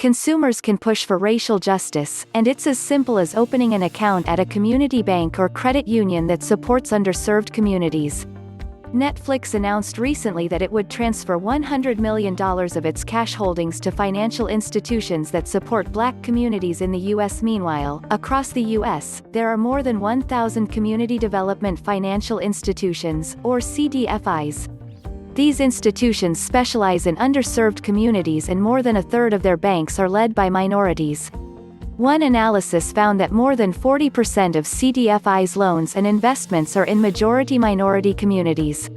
Consumers can push for racial justice, and it's as simple as opening an account at a community bank or credit union that supports underserved communities. Netflix announced recently that it would transfer $100 million of its cash holdings to financial institutions that support Black communities in the U.S. Meanwhile, across the U.S., there are more than 1,000 Community Development Financial Institutions, or CDFIs. These institutions specialize in underserved communities, and more than a third of their banks are led by minorities. One analysis found that more than 40% of CDFI's loans and investments are in majority-minority communities.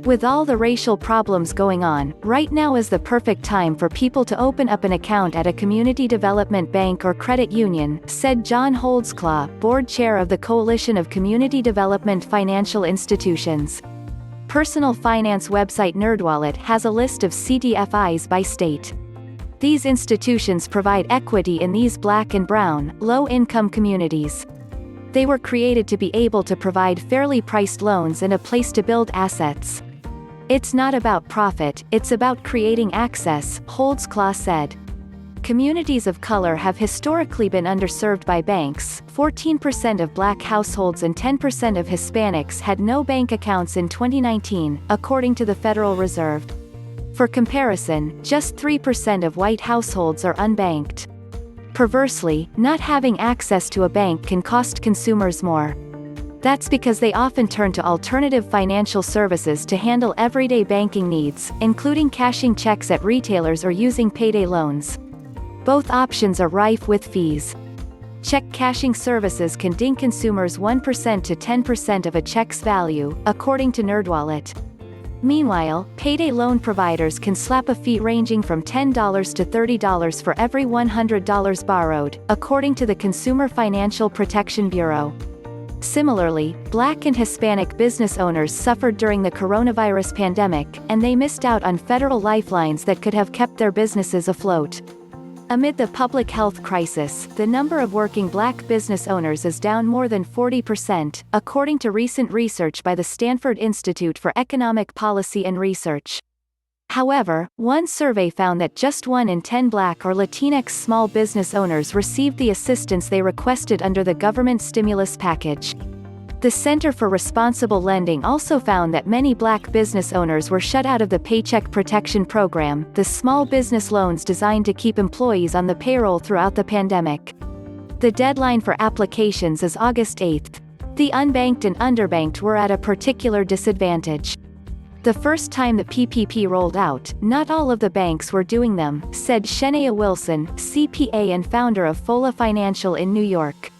With all the racial problems going on, right now is the perfect time for people to open up an account at a community development bank or credit union, said John Holdsclaw, board chair of the Coalition of Community Development Financial Institutions. Personal finance website NerdWallet has a list of CDFIs by state. These institutions provide equity in these Black and brown, low-income communities. They were created to be able to provide fairly priced loans and a place to build assets. It's not about profit, it's about creating access, Holdsclaw said. Communities of color have historically been underserved by banks. 14% of Black households and 10% of Hispanics had no bank accounts in 2019, according to the Federal Reserve. For comparison, just 3% of white households are unbanked. Perversely, not having access to a bank can cost consumers more. That's because they often turn to alternative financial services to handle everyday banking needs, including cashing checks at retailers or using payday loans. Both options are rife with fees. Check cashing services can ding consumers 1% to 10% of a check's value, according to NerdWallet. Meanwhile, payday loan providers can slap a fee ranging from $10 to $30 for every $100 borrowed, according to the Consumer Financial Protection Bureau. Similarly, Black and Hispanic business owners suffered during the coronavirus pandemic, and they missed out on federal lifelines that could have kept their businesses afloat. Amid the public health crisis, the number of working Black business owners is down more than 40%, according to recent research by the Stanford Institute for Economic Policy and Research. However, one survey found that just 1 in 10 Black or Latinx small business owners received the assistance they requested under the government stimulus package. The Center for Responsible Lending also found that many Black business owners were shut out of the Paycheck Protection Program, the small business loans designed to keep employees on the payroll throughout the pandemic. The deadline for applications is August 8. The unbanked and underbanked were at a particular disadvantage. The first time the PPP rolled out, not all of the banks were doing them, said Shania Wilson, CPA and founder of Fola Financial in New York.